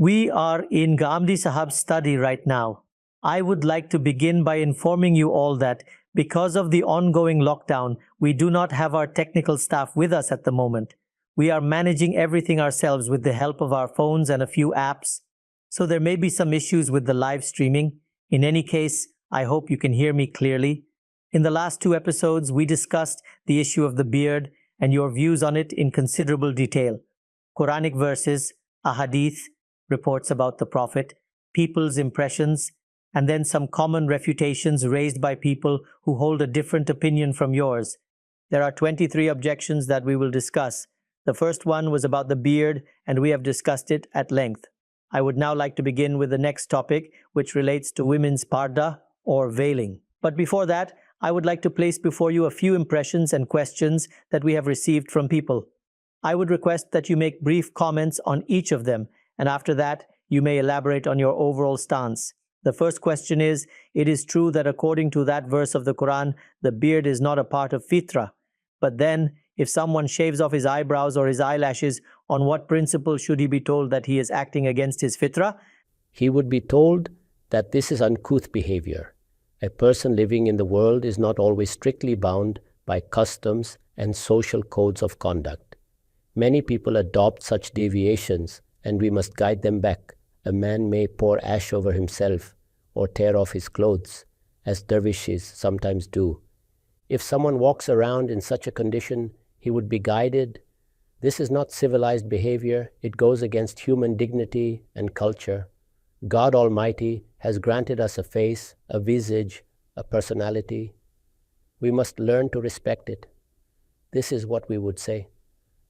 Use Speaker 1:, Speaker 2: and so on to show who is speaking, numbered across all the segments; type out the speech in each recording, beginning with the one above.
Speaker 1: We are in Ghamidi Sahab's study right now. I would like to begin by informing you all that because of the ongoing lockdown, we do not have our technical staff with us at the moment. We are managing everything ourselves with the help of our phones and a few apps, so there may be some issues with the live streaming. In any case, I hope you can hear me clearly. In the last 2 episodes, we discussed the issue of the beard and your views on it in considerable detail. Quranic verses, ahadith, reports about the Prophet, people's impressions, and then some common refutations raised by people who hold a different opinion from yours. There are 23 objections that we will discuss. The first one was about the beard, and we have discussed it at length. I would now like to begin with the next topic, which relates to women's parda, or veiling. But before that, I would like to place before you a few impressions and questions that we have received from people. I would request that you make brief comments on each of them, and after that, you may elaborate on your overall stance. The first question is, it is true that according to that verse of the Quran, the beard is not a part of fitra. But then, if someone shaves off his eyebrows or his eyelashes, on what principle should he be told that he is acting against his fitra?
Speaker 2: He would be told that this is uncouth behavior. A person living in the world is not always strictly bound by customs and social codes of conduct. Many people adopt such deviations, and we must guide them back. A man may pour ash over himself or tear off his clothes, as dervishes sometimes do. If someone walks around in such a condition, he would be guided. This is not civilized behavior. It goes against human dignity and culture. God Almighty has granted us a face, a visage, a personality. We must learn to respect it. This is what we would say.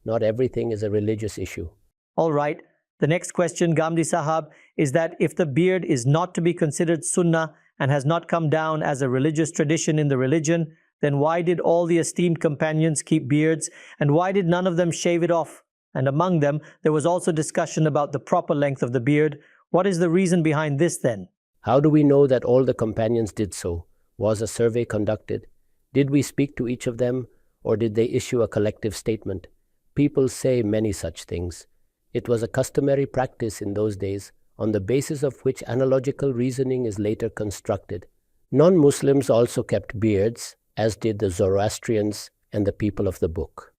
Speaker 2: Not everything is a religious issue.
Speaker 1: All right. The next question, Ghamidi Sahab, is that if the beard is not to be considered Sunnah and has not come down as a religious tradition in the religion, then why did all the esteemed companions keep beards, and why did none of them shave it off? And among them, there was also discussion about the proper length of the beard. What is the reason behind this then?
Speaker 2: How do we know that all the companions did so? Was a survey conducted? Did we speak to each of them, or did they issue a collective statement? People say many such things. It was a customary practice in those days, on the basis of which analogical reasoning is later constructed. Non-Muslims also kept beards, as did the Zoroastrians and the people of the book.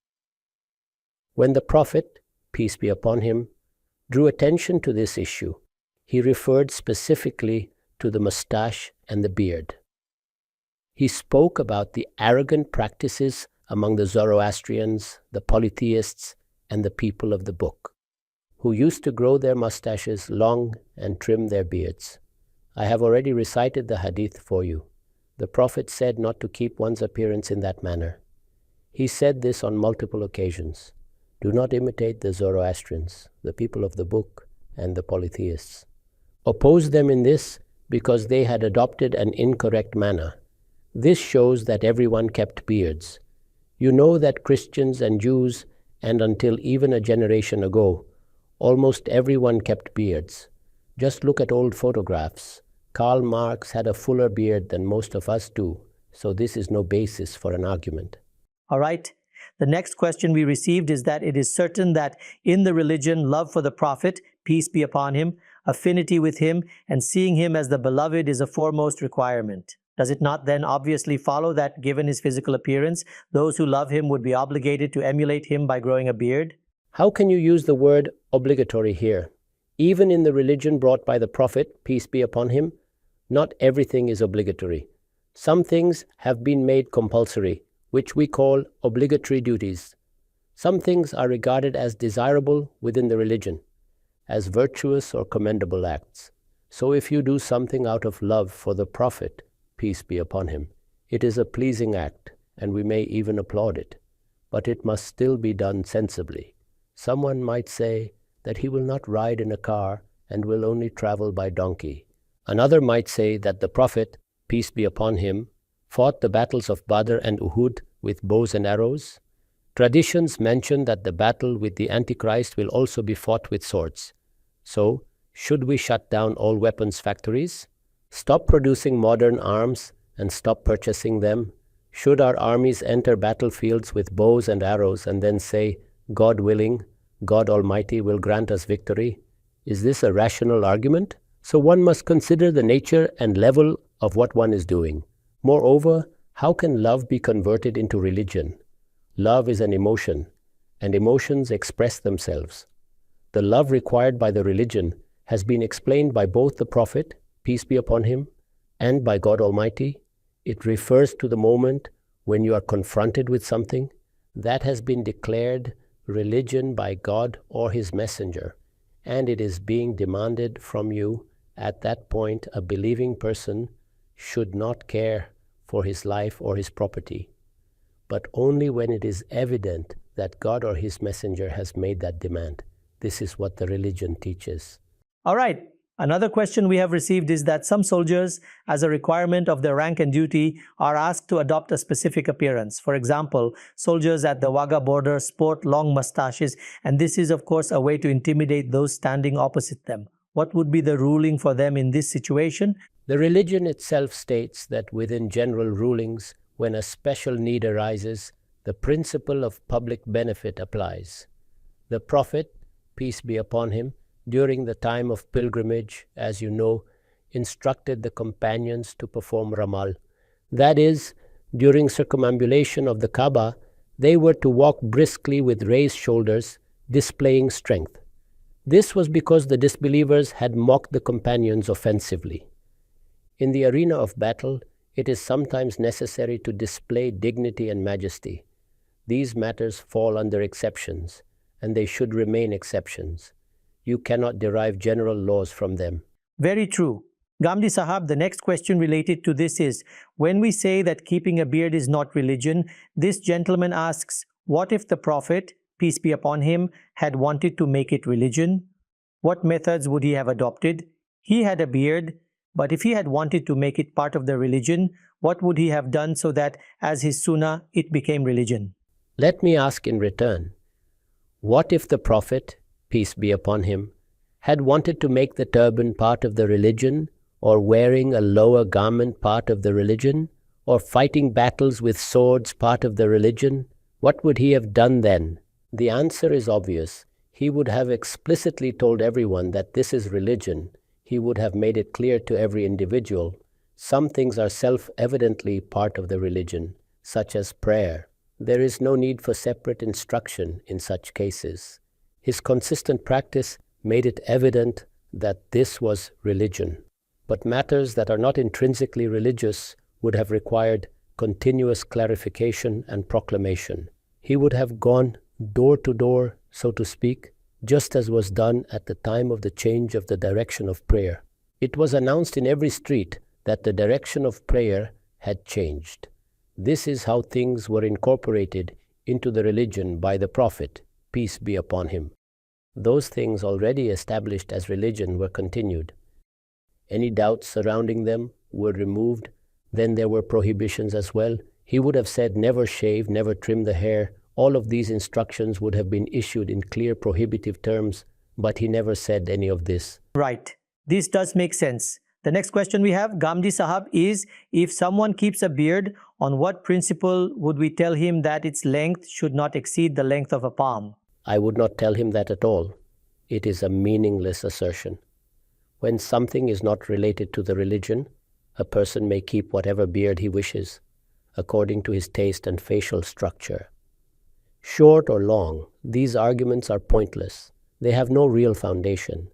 Speaker 2: When the Prophet, peace be upon him, drew attention to this issue, he referred specifically to the mustache and the beard. He spoke about the arrogant practices among the Zoroastrians, the polytheists, and the people of the book, who used to grow their mustaches long and trim their beards. I have already recited the hadith for you. The Prophet said not to keep one's appearance in that manner. He said this on multiple occasions. Do not imitate the Zoroastrians, the people of the book, and the polytheists. Oppose them in this because they had adopted an incorrect manner. This shows that everyone kept beards. You know that Christians and Jews, and until even a generation ago, almost everyone kept beards. Just look at old photographs. Karl Marx had a fuller beard than most of us do, so this is no basis for an argument.
Speaker 1: All right. The next question we received is that it is certain that in the religion, love for the Prophet, peace be upon him, affinity with him, and seeing him as the beloved is a foremost requirement. Does it not then obviously follow that given his physical appearance, those who love him would be obligated to emulate him by growing a beard?
Speaker 2: How can you use the word obligatory here? Even in the religion brought by the Prophet, peace be upon him, not everything is obligatory. Some things have been made compulsory, which we call obligatory duties. Some things are regarded as desirable within the religion, as virtuous or commendable acts. So if you do something out of love for the Prophet, peace be upon him, it is a pleasing act, and we may even applaud it. But it must still be done sensibly. Someone might say that he will not ride in a car and will only travel by donkey. Another might say that the Prophet, peace be upon him, fought the battles of Badr and Uhud with bows and arrows. Traditions mention that the battle with the Antichrist will also be fought with swords. So, should we shut down all weapons factories? Stop producing modern arms and stop purchasing them? Should our armies enter battlefields with bows and arrows and then say, God willing, God Almighty will grant us victory? Is this a rational argument? So one must consider the nature and level of what one is doing. Moreover, how can love be converted into religion? Love is an emotion, and emotions express themselves. The love required by the religion has been explained by both the Prophet, peace be upon him, and by God Almighty. It refers to the moment when you are confronted with something that has been declared religion by God or His Messenger, and it is being demanded from you. At that point, a believing person should not care for his life or his property, but only when it is evident that God or His Messenger has made that demand. This is what the religion teaches.
Speaker 1: All right. Another question we have received is that some soldiers, as a requirement of their rank and duty, are asked to adopt a specific appearance. For example, soldiers at the Wagah border sport long mustaches, and this is of course a way to intimidate those standing opposite them. What would be the ruling for them in this situation?
Speaker 2: The religion itself states that within general rulings, when a special need arises, the principle of public benefit applies. The Prophet, peace be upon him, during the time of pilgrimage, as you know, instructed the companions to perform ramal. That is, during circumambulation of the Kaaba, they were to walk briskly with raised shoulders, displaying strength. This was because the disbelievers had mocked the companions offensively. In the arena of battle, it is sometimes necessary to display dignity and majesty. These matters fall under exceptions, and they should remain exceptions. You cannot derive general laws from them.
Speaker 1: Very true. Ghamidi Sahab, the next question related to this is, when we say that keeping a beard is not religion, this gentleman asks, what if the Prophet, peace be upon him, had wanted to make it religion? What methods would he have adopted? He had a beard, but if he had wanted to make it part of the religion, what would he have done so that, as his sunnah, it became religion?
Speaker 2: Let me ask in return, what if the Prophet, peace be upon him, had wanted to make the turban part of the religion, or wearing a lower garment part of the religion, or fighting battles with swords part of the religion? What would he have done then? The answer is obvious. He would have explicitly told everyone that this is religion. He would have made it clear to every individual. Some things are self-evidently part of the religion, such as prayer. There is no need for separate instruction in such cases. His consistent practice made it evident that this was religion. But matters that are not intrinsically religious would have required continuous clarification and proclamation. He would have gone door to door, so to speak, just as was done at the time of the change of the direction of prayer. It was announced in every street that the direction of prayer had changed. This is how things were incorporated into the religion by the Prophet, peace be upon him. Those things already established as religion were continued. Any doubts surrounding them were removed. Then there were prohibitions as well. He would have said, never shave, never trim the hair. All of these instructions would have been issued in clear prohibitive terms, but he never said any of this.
Speaker 1: Right. This does make sense. The next question we have, Ghamidi Sahab, is if someone keeps a beard, on what principle would we tell him that its length should not exceed the length of a palm?
Speaker 2: I would not tell him that at all. It is a meaningless assertion. When something is not related to the religion, a person may keep whatever beard he wishes, according to his taste and facial structure. Short or long, these arguments are pointless. They have no real foundation.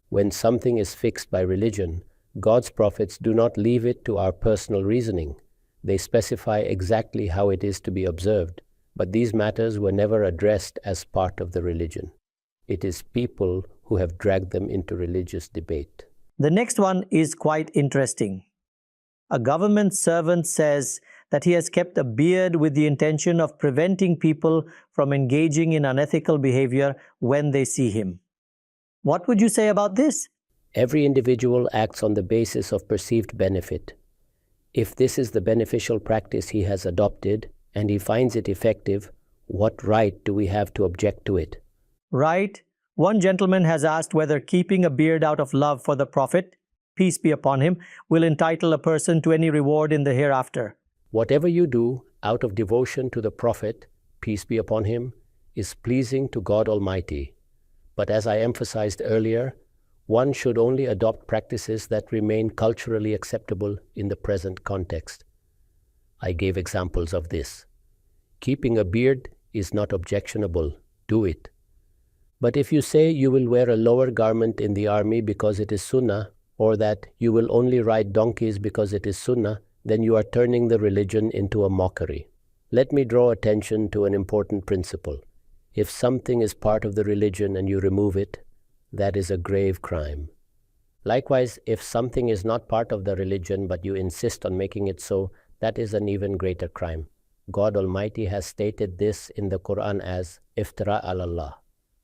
Speaker 2: When something is fixed by religion, God's prophets do not leave it to our personal reasoning. They specify exactly how it is to be observed. But these matters were never addressed as part of the religion. It is people who have dragged them into religious debate.
Speaker 1: The next one is quite interesting. A government servant says that he has kept a beard with the intention of preventing people from engaging in unethical behavior when they see him. What would you say about this?
Speaker 2: Every individual acts on the basis of perceived benefit. If this is the beneficial practice he has adopted, and he finds it effective, what right do we have to object to it?
Speaker 1: Right. One gentleman has asked whether keeping a beard out of love for the Prophet, peace be upon him, will entitle a person to any reward in the hereafter.
Speaker 2: Whatever you do out of devotion to the Prophet, peace be upon him, is pleasing to God Almighty. But as I emphasized earlier, One should only adopt practices that remain culturally acceptable in the present context. I gave examples of this. Keeping a beard is not objectionable. Do it. But if you say you will wear a lower garment in the army because it is Sunnah, or that you will only ride donkeys because it is Sunnah, then you are turning the religion into a mockery. Let me draw attention to an important principle. If something is part of the religion and you remove it, that is a grave crime. Likewise, if something is not part of the religion but you insist on making it so, that is an even greater crime. God Almighty has stated this in the Quran as iftira al-Allah,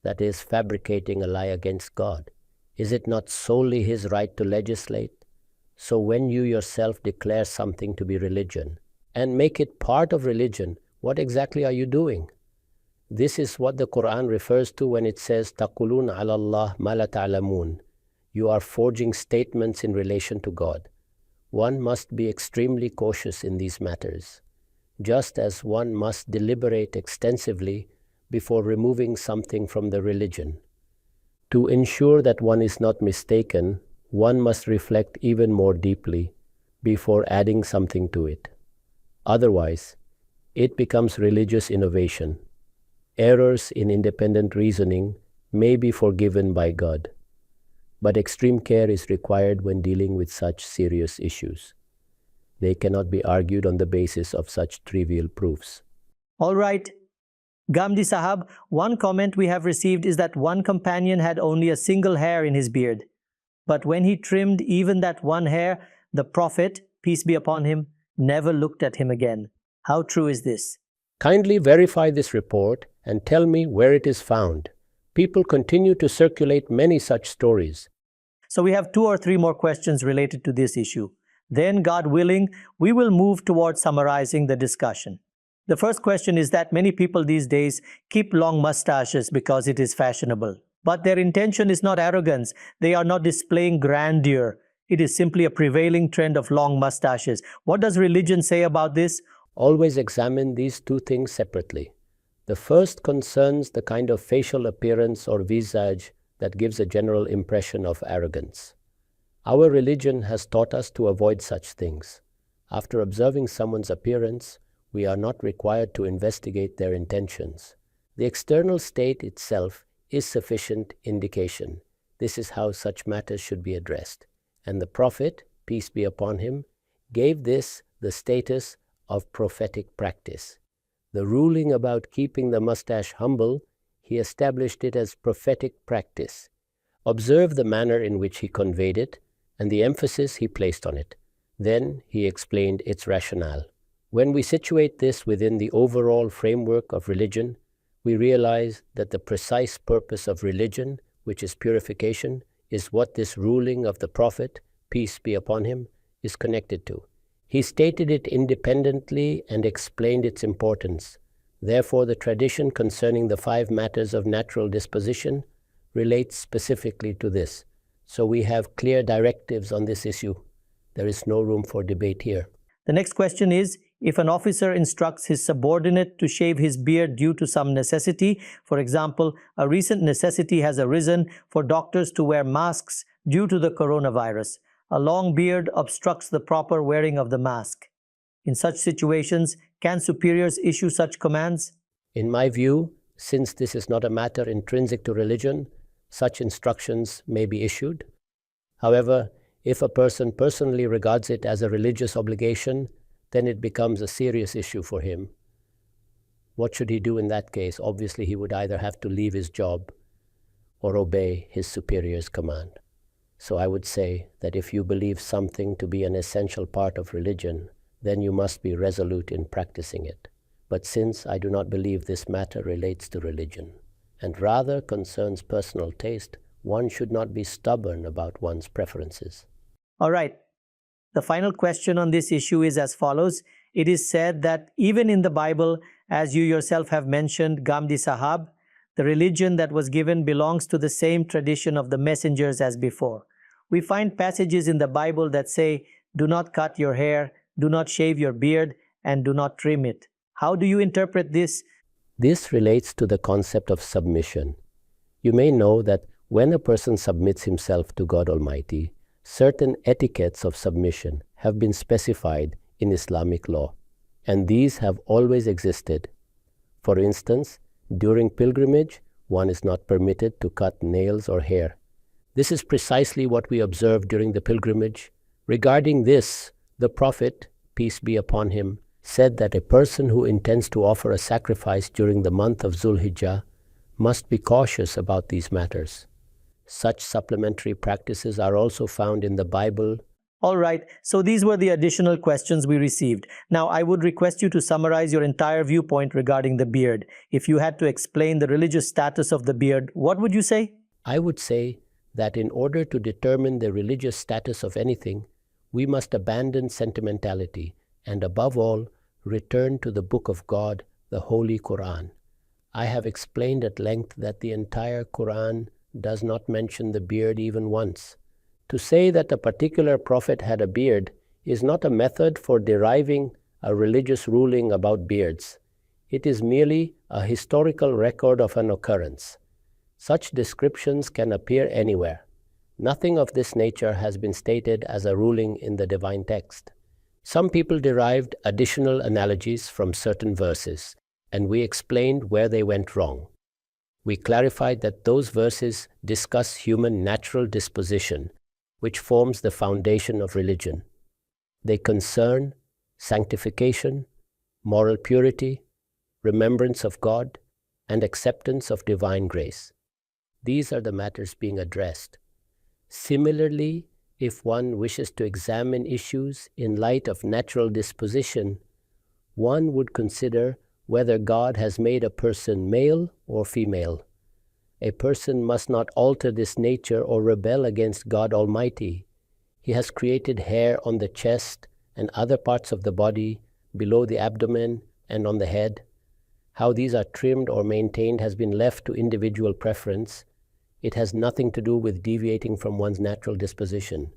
Speaker 2: that is, fabricating a lie against God. Is it not solely His right to legislate? So when you yourself declare something to be religion and make it part of religion, what exactly are you doing? This is what the Quran refers to when it says, تَقُولُونَ عَلَى اللَّهِ مَا لَا تَعْلَمُونَ. You are forging statements in relation to God. One must be extremely cautious in these matters, just as one must deliberate extensively before removing something from the religion. To ensure that one is not mistaken, one must reflect even more deeply before adding something to it. Otherwise, it becomes religious innovation. Errors in independent reasoning may be forgiven by God, but extreme care is required when dealing with such serious issues. They cannot be argued on the basis of such trivial proofs.
Speaker 1: All right. Ghamidi Sahab, one comment we have received is that one companion had only a single hair in his beard. But when he trimmed even that one hair, the Prophet, peace be upon him, never looked at him again. How true is this?
Speaker 2: Kindly verify this report and tell me where it is found. People continue to circulate many such stories.
Speaker 1: So we have 2 or 3 more questions related to this issue. Then, God willing, we will move towards summarizing the discussion. The first question is that many people these days keep long mustaches because it is fashionable. But their intention is not arrogance. They are not displaying grandeur. It is simply a prevailing trend of long mustaches. What does religion say about this?
Speaker 2: Always examine these two things separately. The first concerns the kind of facial appearance or visage that gives a general impression of arrogance. Our religion has taught us to avoid such things. After observing someone's appearance, we are not required to investigate their intentions. The external state itself is sufficient indication. This is how such matters should be addressed. And the Prophet, peace be upon him, gave this the status of prophetic practice. The ruling about keeping the mustache humble, he established it as prophetic practice. Observe the manner in which he conveyed it and the emphasis he placed on it. Then he explained its rationale. When we situate this within the overall framework of religion, we realize that the precise purpose of religion, which is purification, is what this ruling of the Prophet, peace be upon him, is connected to. He stated it independently and explained its importance. Therefore, the tradition concerning the 5 matters of natural disposition relates specifically to this. So we have clear directives on this issue. There is no room for debate here.
Speaker 1: The next question is, if an officer instructs his subordinate to shave his beard due to some necessity, for example, a recent necessity has arisen for doctors to wear masks due to the coronavirus. A long beard obstructs the proper wearing of the mask. In such situations, can superiors issue such commands?
Speaker 2: In my view, since this is not a matter intrinsic to religion, such instructions may be issued. However, if a person personally regards it as a religious obligation, then it becomes a serious issue for him. What should he do in that case? Obviously, he would either have to leave his job or obey his superior's command. So I would say that if you believe something to be an essential part of religion, then you must be resolute in practicing it. But since I do not believe this matter relates to religion, and rather concerns personal taste, one should not be stubborn about one's preferences.
Speaker 1: All right. The final question on this issue is as follows. It is said that even in the Bible, as you yourself have mentioned, Ghamidi Sahab, the religion that was given belongs to the same tradition of the messengers as before. We find passages in the Bible that say, do not cut your hair, do not shave your beard, and do not trim it. How do you interpret this?
Speaker 2: This relates to the concept of submission. You may know that When a person submits himself to God Almighty, certain etiquettes of submission have been specified in Islamic law, and these have always existed. For instance, during pilgrimage, one is not permitted to cut nails or hair. This is precisely what we observe during the pilgrimage. Regarding this, the Prophet, peace be upon him, said that a person who intends to offer a sacrifice during the month of Zulhijjah must be cautious about these matters. Such supplementary practices are also found in the Bible.
Speaker 1: All right, so these were the additional questions we received. Now, I would request you to summarize your entire viewpoint regarding the beard. If you had to explain the religious status of the beard, what would you say?
Speaker 2: I would say that in order to determine the religious status of anything, we must abandon sentimentality and, above all, return to the Book of God, the Holy Quran. I have explained at length that the entire Quran does not mention the beard even once. To say that a particular prophet had a beard is not a method for deriving a religious ruling about beards. It is merely a historical record of an occurrence. Such descriptions can appear anywhere. Nothing of this nature has been stated as a ruling in the divine text. Some people derived additional analogies from certain verses, and we explained where they went wrong. We clarified that those verses discuss human natural disposition, which forms the foundation of religion. They concern sanctification, moral purity, remembrance of God, and acceptance of divine grace. These are the matters being addressed. Similarly, if one wishes to examine issues in light of natural disposition, one would consider whether God has made a person male or female. A person must not alter this nature or rebel against God Almighty. He has created hair on the chest and other parts of the body, below the abdomen and on the head. How these are trimmed or maintained has been left to individual preference. It has nothing to do with deviating from one's natural disposition.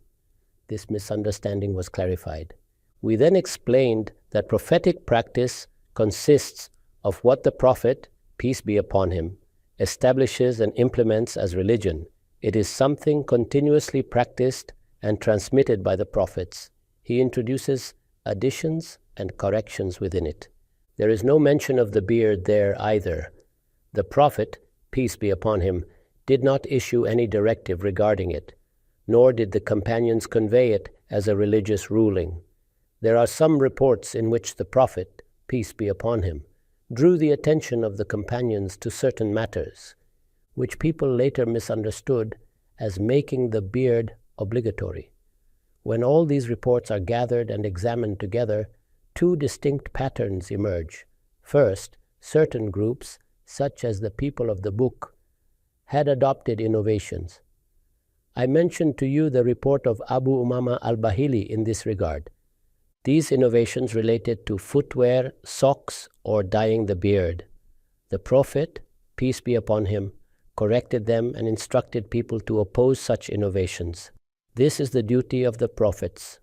Speaker 2: This misunderstanding was clarified. We then explained that prophetic practice consists of what the Prophet, peace be upon him, establishes and implements as religion. It is something continuously practiced and transmitted by the prophets. He introduces additions and corrections within it. There is no mention of the beard there either. The Prophet, peace be upon him, did not issue any directive regarding it, nor did the companions convey it as a religious ruling. There are some reports in which the Prophet, peace be upon him, drew the attention of the companions to certain matters, which people later misunderstood as making the beard obligatory. When all these reports are gathered and examined together, two distinct patterns emerge. First, certain groups, such as the people of the book, had adopted innovations. I mentioned to you the report of Abu Umama al-Bahili in this regard. These innovations related to footwear, socks, or dyeing the beard. The Prophet, peace be upon him, corrected them and instructed people to oppose such innovations. This is the duty of the prophets.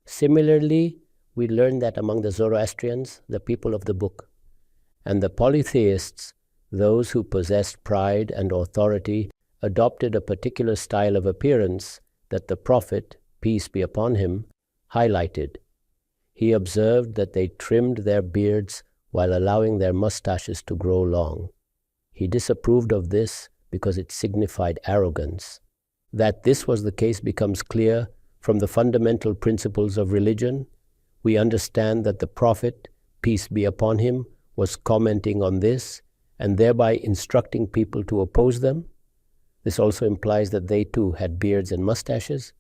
Speaker 2: Similarly, we learn that among the Zoroastrians, the people of the book, and the polytheists, those who possessed pride and authority, adopted a particular style of appearance that the Prophet, peace be upon him, highlighted. He observed that they trimmed their beards while allowing their mustaches to grow long. He disapproved of this because it signified arrogance. That this was the case becomes clear from the fundamental principles of religion. We understand that the Prophet, peace be upon him, was commenting on this and thereby instructing people to oppose them. This also implies that they too had beards and mustaches.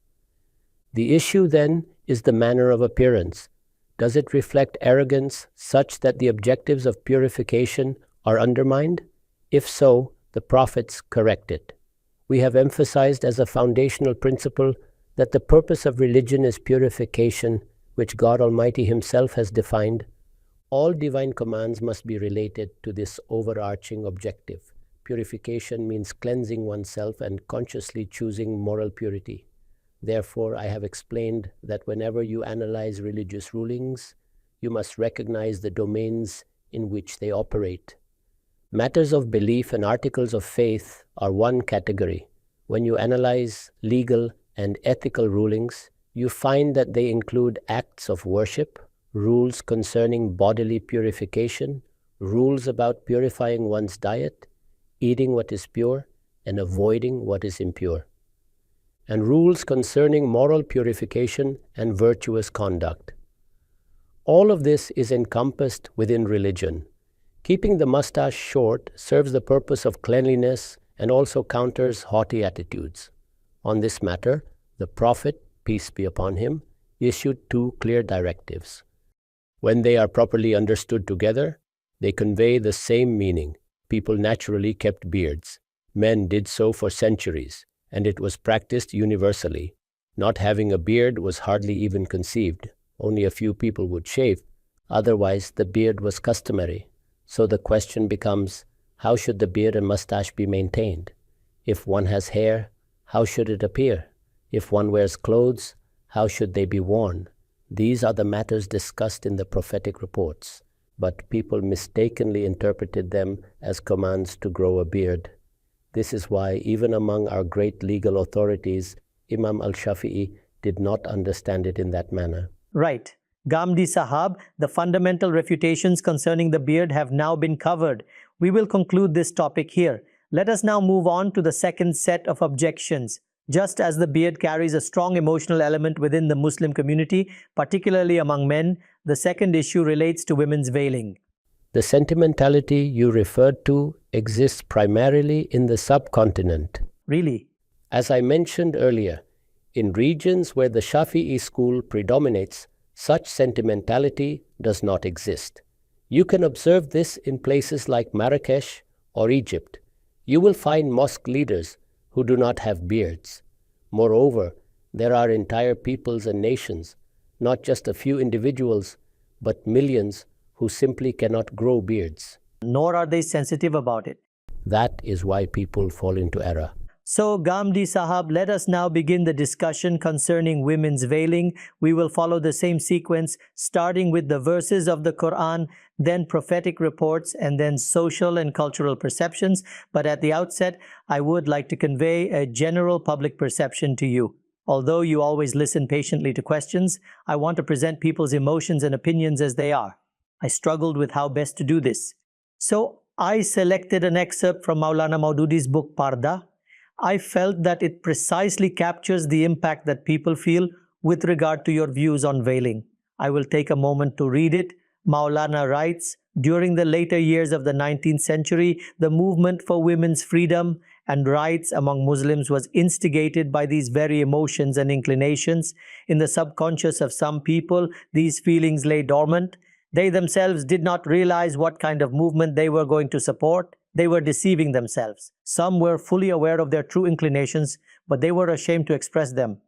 Speaker 2: The issue then is the manner of appearance. Does it reflect arrogance such that the objectives of purification are undermined? If so, the prophets correct it. We have emphasized as a foundational principle that the purpose of religion is purification, which God Almighty Himself has defined. All divine commands must be related to this overarching objective. Purification means cleansing oneself and consciously choosing moral purity. Therefore, I have explained that whenever you analyze religious rulings, you must recognize the domains in which they operate. Matters of belief and articles of faith are one category, When you analyze legal and ethical rulings, you find that they include acts of worship, rules concerning bodily purification, rules about purifying one's diet, eating what is pure, and avoiding what is impure, and rules concerning moral purification and virtuous conduct. All of this is encompassed within religion. Keeping the mustache short serves the purpose of cleanliness and also counters haughty attitudes. On this matter, the Prophet, peace be upon him, issued two clear directives. When they are properly understood together, they convey the same meaning. People naturally kept beards. Men did so for centuries, and it was practiced universally. Not having a beard was hardly even conceived. Only a few people would shave. Otherwise, the beard was customary. So the question becomes, how should the beard and mustache be maintained? If one has hair, how should it appear? If one wears clothes, how should they be worn? These are the matters discussed in the prophetic reports, but people mistakenly interpreted them as commands to grow a beard. This is why even among our great legal authorities, Imam al-Shafi'i did not understand it in that manner.
Speaker 1: Right. Ghamidi Sahab, the fundamental refutations concerning the beard have now been covered. We will conclude this topic here. Let us now move on to the second set of objections. Just as the beard carries a strong emotional element within the Muslim community, particularly among men, the second issue relates to women's veiling.
Speaker 2: The sentimentality you referred to exists primarily in the subcontinent.
Speaker 1: Really?
Speaker 2: As I mentioned earlier, in regions where the Shafi'i school predominates, such sentimentality does not exist. You can observe this in places like Marrakesh or Egypt. You will find mosque leaders who do not have beards. Moreover, there are entire peoples and nations, not just a few individuals, but millions who simply cannot grow beards.
Speaker 1: Nor are they sensitive about it.
Speaker 2: That is why people fall into error.
Speaker 1: So, Ghamidi Sahab, let us now begin the discussion concerning women's veiling. We will follow the same sequence, starting with the verses of the Quran, then prophetic reports, and then social and cultural perceptions. But at the outset, I would like to convey a general public perception to you. Although you always listen patiently to questions, I want to present people's emotions and opinions as they are. I struggled with how best to do this. So, I selected an excerpt from Maulana Maududi's book Parda. I felt that it precisely captures the impact that people feel with regard to your views on veiling. I will take a moment to read it. Maulana writes, during the later years of the 19th century, the movement for women's freedom and rights among Muslims was instigated by these very emotions and inclinations. In the subconscious of some people, these feelings lay dormant. They themselves did not realize what kind of movement they were going to support. They were deceiving themselves. Some were fully aware of their true inclinations, but they were ashamed to express them.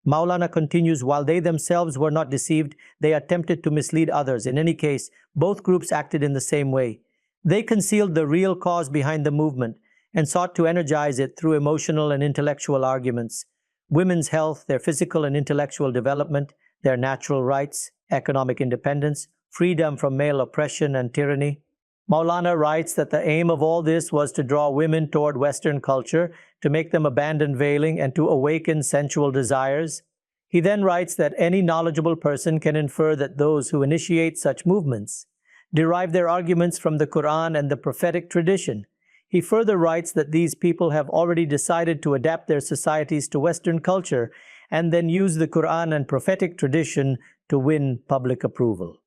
Speaker 1: Maulana continues, while they themselves were not deceived, they attempted to mislead others. In any case, both groups acted in the same way. They concealed the real cause behind the movement and sought to energize it through emotional and intellectual arguments. Women's health, their physical and intellectual development, their natural rights, economic independence, freedom from male oppression and tyranny. Maulana writes that the aim of all this was to draw women toward Western culture, to make them abandon veiling and to awaken sensual desires. He then writes that any knowledgeable person can infer that those who initiate such movements derive their arguments from the Quran and the prophetic tradition. He further writes that these people have already decided to adapt their societies to Western culture and then use the Quran and prophetic tradition to win public approval.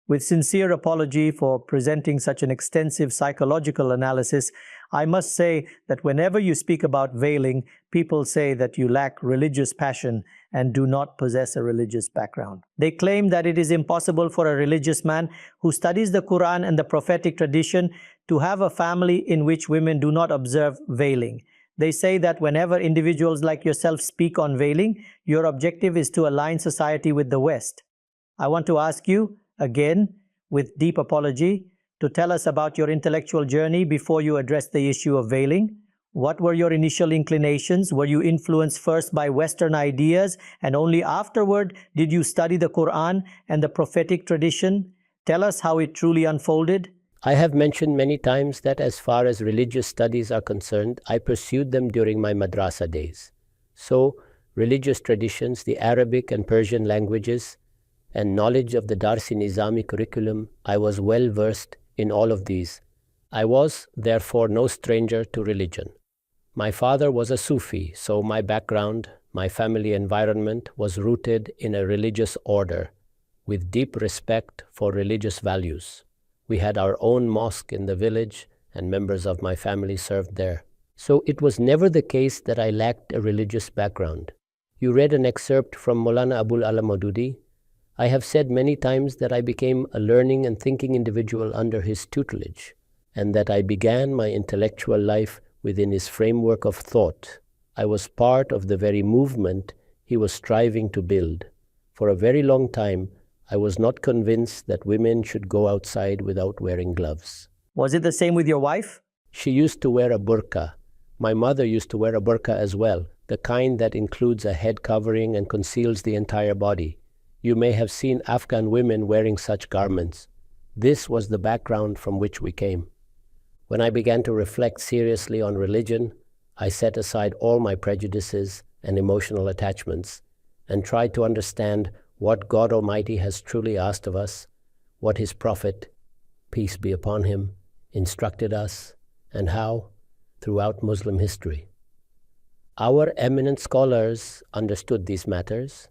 Speaker 1: With sincere apology for presenting such an extensive psychological analysis, I must say that whenever you speak about veiling, people say that you lack religious passion and do not possess a religious background. They claim that it is impossible for a religious man who studies the Quran and the prophetic tradition to have a family in which women do not observe veiling. They say that whenever individuals like yourself speak on veiling, your objective is to align society with the West. I want to ask you, again, with deep apology, to tell us about your intellectual journey before you address the issue of veiling. What were your initial inclinations? Were you influenced first by Western ideas and only afterward did you study the Quran and the prophetic tradition? Tell us how it truly unfolded.
Speaker 2: I have mentioned many times that as far as religious studies are concerned, I pursued them during my madrasa days. So, religious traditions, the Arabic and Persian languages, and knowledge of the Darsi Nizami curriculum, I was well versed in all of these. I was, therefore, no stranger to religion. My father was a Sufi, so my background, my family environment was rooted in a religious order with deep respect for religious values. We had our own mosque in the village, and members of my family served there. So it was never the case that I lacked a religious background. You read an excerpt from Maulana Abul al-Maududi. I have said many times that I became a learning and thinking individual under his tutelage, and that I began my intellectual life within his framework of thought. I was part of the very movement he was striving to build. For a very long time, I was not convinced that women should go outside without wearing gloves.
Speaker 1: Was it the same with your wife?
Speaker 2: She used to wear a burqa. My mother used to wear a burqa as well, the kind that includes a head covering and conceals the entire body. You may have seen Afghan women wearing such garments. This was the background from which we came. When I began to reflect seriously on religion, I set aside all my prejudices and emotional attachments and tried to understand what God Almighty has truly asked of us, what His Prophet, peace be upon him, instructed us, and how throughout Muslim history. Our eminent scholars understood these matters.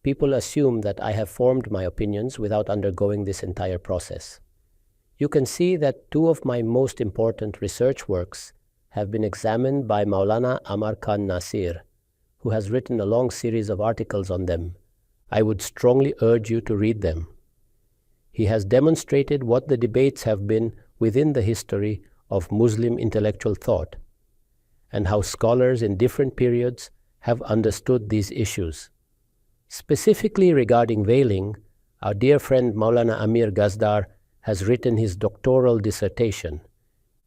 Speaker 2: People assume that I have formed my opinions without undergoing this entire process. You can see that two of my most important research works have been examined by Maulana Amar Khan Nasir, who has written a long series of articles on them. I would strongly urge you to read them. He has demonstrated what the debates have been within the history of Muslim intellectual thought, and how scholars in different periods have understood these issues. Specifically regarding veiling, our dear friend Maulana Amir Gazdar has written his doctoral dissertation.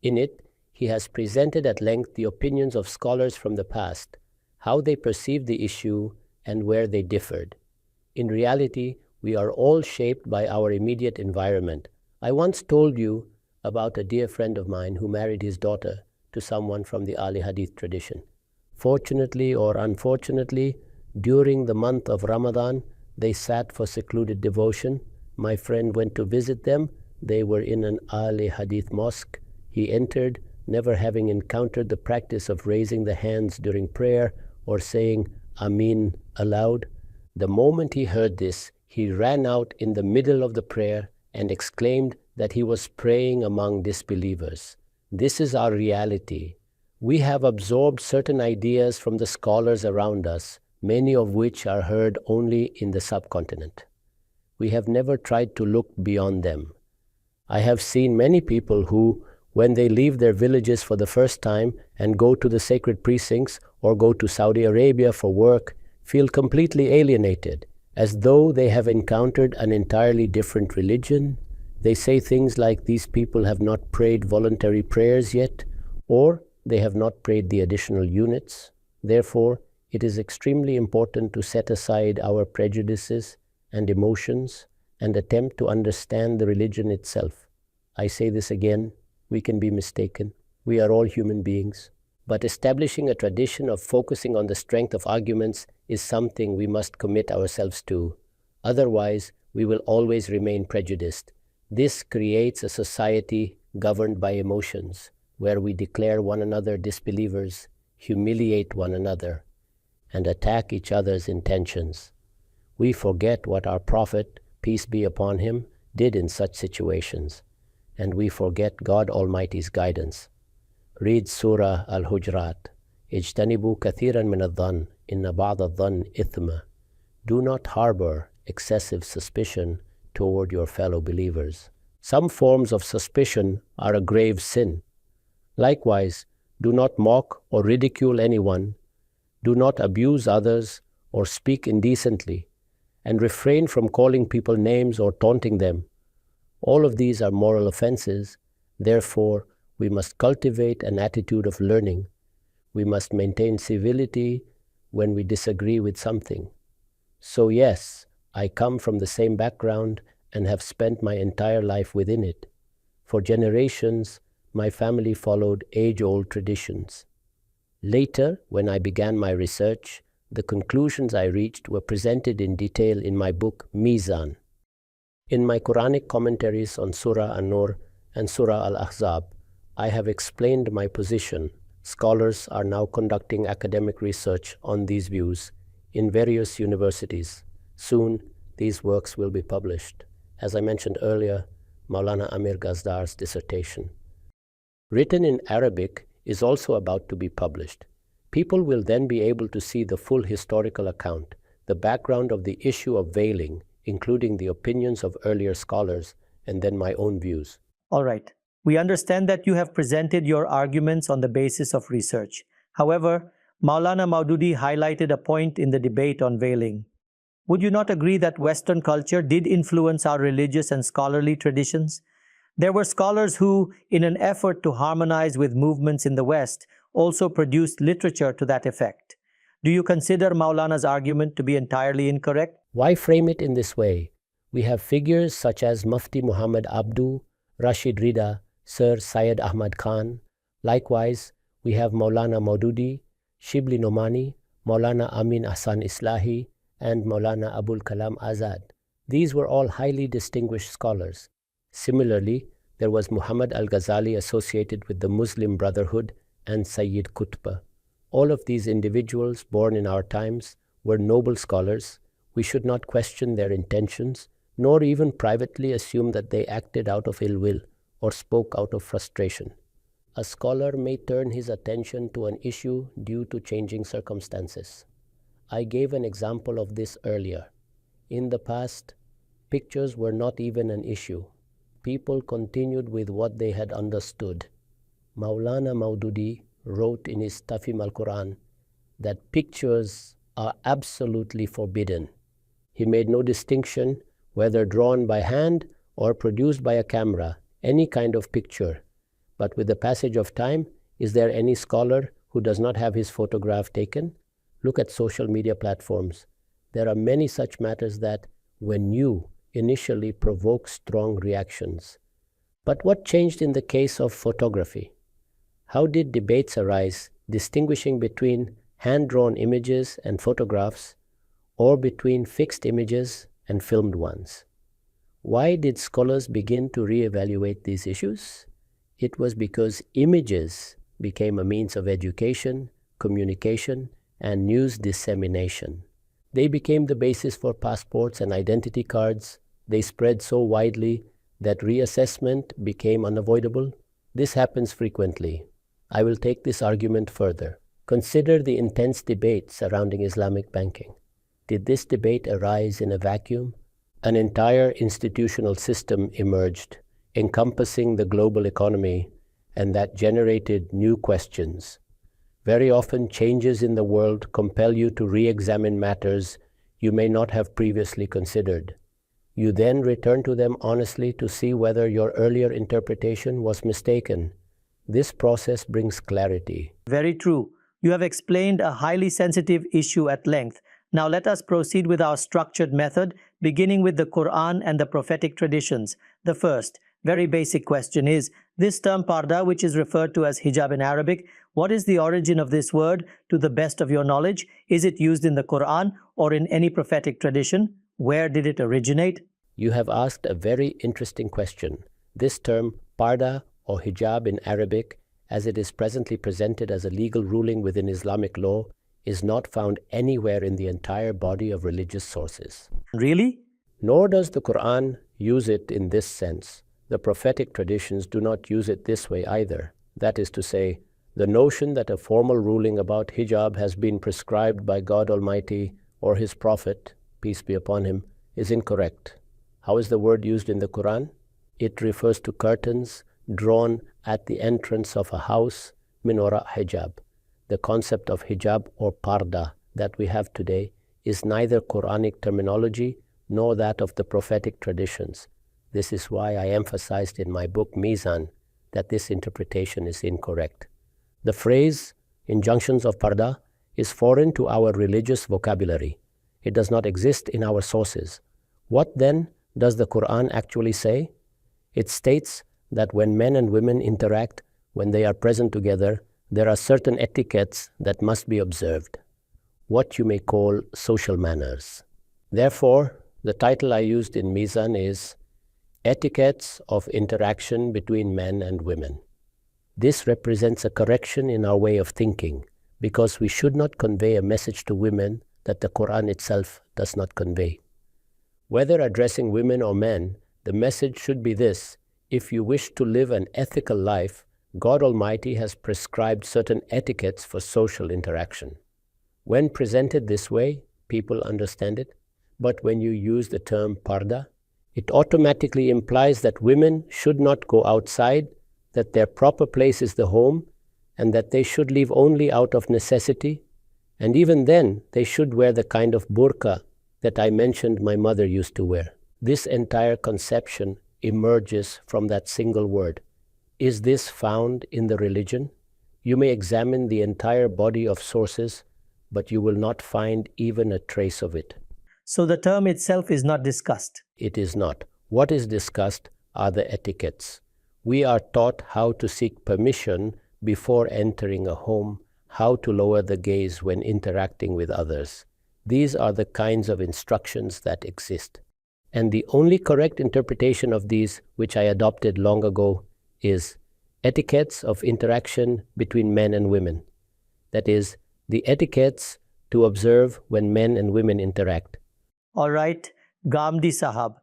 Speaker 2: In it, he has presented at length the opinions of scholars from the past, how they perceived the issue, and where they differed. In reality, we are all shaped by our immediate environment. I once told you about a dear friend of mine who married his daughter to someone from the Ali Hadith tradition. Fortunately or unfortunately, during the month of Ramadan, they sat for secluded devotion. My friend went to visit them. They were in an Ali Hadith mosque. He entered, never having encountered the practice of raising the hands during prayer or saying Amin aloud. The moment he heard this, he ran out in the middle of the prayer and exclaimed that he was praying among disbelievers. This is our reality. We have absorbed certain ideas from the scholars around us, many of which are heard only in the subcontinent. We have never tried to look beyond them. I have seen many people who, when they leave their villages for the first time and go to the sacred precincts or go to Saudi Arabia for work, feel completely alienated, as though they have encountered an entirely different religion. They say things like these people have not prayed voluntary prayers yet, or they have not prayed the additional units. Therefore, it is extremely important to set aside our prejudices and emotions and attempt to understand the religion itself. I say this again, we can be mistaken. We are all human beings. But establishing a tradition of focusing on the strength of arguments is something we must commit ourselves to. Otherwise, we will always remain prejudiced. This creates a society governed by emotions, where we declare one another disbelievers, humiliate one another, and attack each other's intentions. We forget what our Prophet, peace be upon him, did in such situations, and we forget God Almighty's guidance. Read Surah Al-Hujurat. اجتنبوا كثيرا من الظن إن بعض الظن إثم. Do not harbor excessive suspicion toward your fellow believers. Some forms of suspicion are a grave sin. Likewise, do not mock or ridicule anyone. Do not abuse others or speak indecently, and refrain from calling people names or taunting them. All of these are moral offenses. Therefore, we must cultivate an attitude of learning. We must maintain civility when we disagree with something. So yes, I come from the same background and have spent my entire life within it. For generations, my family followed age-old traditions. Later, when I began my research, the conclusions I reached were presented in detail in my book Meezan. In my Quranic commentaries on Surah An-Nur and Surah Al-Ahzab, I have explained my position. Scholars are now conducting academic research on these views in various universities. Soon, these works will be published. As I mentioned earlier, Maulana Amir Gazdar's dissertation, written in Arabic, is also about to be published. People will then be able to see the full historical account, the background of the issue of veiling, including the opinions of earlier scholars, and then my own views.
Speaker 1: All right. We understand that you have presented your arguments on the basis of research. However, Maulana Maududi highlighted a point in the debate on veiling. Would you not agree that Western culture did influence our religious and scholarly traditions? There were scholars who, in an effort to harmonize with movements in the West, also produced literature to that effect. Do you consider Maulana's argument to be entirely incorrect?
Speaker 2: Why frame it in this way? We have figures such as Mufti Muhammad Abdu, Rashid Rida, Sir Syed Ahmad Khan. Likewise, we have Maulana Maududi, Shibli Nomani, Maulana Amin Ahsan Islahi, and Maulana Abul Kalam Azad. These were all highly distinguished scholars. Similarly, there was Muhammad al-Ghazali associated with the Muslim Brotherhood and Sayyid Qutb. All of these individuals, born in our times, were noble scholars. We should not question their intentions, nor even privately assume that they acted out of ill will or spoke out of frustration. A scholar may turn his attention to an issue due to changing circumstances. I gave an example of this earlier. In the past, pictures were not even an issue. People continued with what they had understood. Maulana Maududi wrote in his Tafhim al-Quran that pictures are absolutely forbidden. He made no distinction whether drawn by hand or produced by a camera, any kind of picture. But with the passage of time, is there any scholar who does not have his photograph taken? Look at social media platforms. There are many such matters that, when new, initially provoke strong reactions. But what changed in the case of photography? How did debates arise distinguishing between hand-drawn images and photographs, or between fixed images and filmed ones? Why did scholars begin to re-evaluate these issues? It was because images became a means of education, communication, and news dissemination. They became the basis for passports and identity cards. They spread so widely that reassessment became unavoidable. This happens frequently. I will take this argument further. Consider the intense debate surrounding Islamic banking. Did this debate arise in a vacuum? An entire institutional system emerged, encompassing the global economy, and that generated new questions. Very often, changes in the world compel you to re-examine matters you may not have previously considered. You then return to them honestly to see whether your earlier interpretation was mistaken. This process brings clarity.
Speaker 1: Very true. You have explained a highly sensitive issue at length. Now let us proceed with our structured method, beginning with the Quran and the prophetic traditions. The first, very basic question is, this term Parda, which is referred to as hijab in Arabic, what is the origin of this word to the best of your knowledge? Is it used in the Quran or in any prophetic tradition? Where did it originate?
Speaker 2: You have asked a very interesting question. This term, Parda or hijab in Arabic, as it is presently presented as a legal ruling within Islamic law, is not found anywhere in the entire body of religious sources.
Speaker 1: Really?
Speaker 2: Nor does the Quran use it in this sense. The prophetic traditions do not use it this way either. That is to say, the notion that a formal ruling about hijab has been prescribed by God Almighty or His Prophet, peace be upon him, is incorrect. How is the word used in the Quran? It refers to curtains drawn at the entrance of a house, minora hijab. The concept of hijab or parda that we have today is neither Quranic terminology nor that of the prophetic traditions. This is why I emphasized in my book Meezan that this interpretation is incorrect. The phrase, injunctions of Parda, is foreign to our religious vocabulary. It does not exist in our sources. What then does the Quran actually say? It states that when men and women interact, when they are present together, there are certain etiquettes that must be observed, what you may call social manners. Therefore, the title I used in Meezan is Etiquettes of Interaction Between Men and Women. This represents a correction in our way of thinking, because we should not convey a message to women that the Quran itself does not convey. Whether addressing women or men, the message should be this: if you wish to live an ethical life, God Almighty has prescribed certain etiquettes for social interaction. When presented this way, people understand it. But when you use the term Parda, it automatically implies that women should not go outside, that their proper place is the home, and that they should leave only out of necessity. And even then, they should wear the kind of burqa that I mentioned my mother used to wear. This entire conception emerges from that single word. Is this found in the religion? You may examine the entire body of sources, but you will not find even a trace of it.
Speaker 1: So the term itself is not discussed.
Speaker 2: It is not. What is discussed are the etiquettes. We are taught how to seek permission before entering a home, how to lower the gaze when interacting with others. These are the kinds of instructions that exist. And the only correct interpretation of these, which I adopted long ago, is etiquettes of interaction between men and women. That is, the etiquettes to observe when men and women interact.
Speaker 1: All right, Ghamidi Sahab.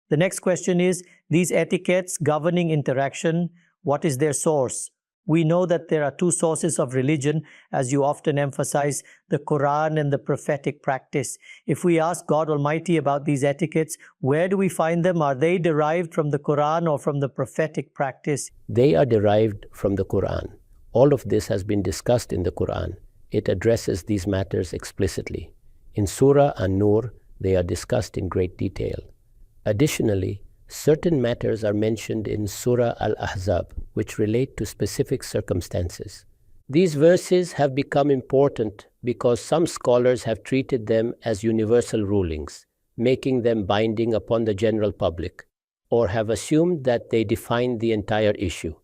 Speaker 1: The next question is, these etiquettes governing interaction, what is their source? We know that there are two sources of religion, as you often emphasize, the Quran and the prophetic practice. If we ask God Almighty about these etiquettes, where do we find them? Are they derived from the Quran or from the prophetic practice?
Speaker 2: They are derived from the Quran. All of this has been discussed in the Quran. It addresses these matters explicitly. In Surah An-Nur, they are discussed in great detail. Additionally, certain matters are mentioned in Surah Al-Ahzab, which relate to specific circumstances. These verses have become important because some scholars have treated them as universal rulings, making them binding upon the general public, or have assumed that they define the entire issue.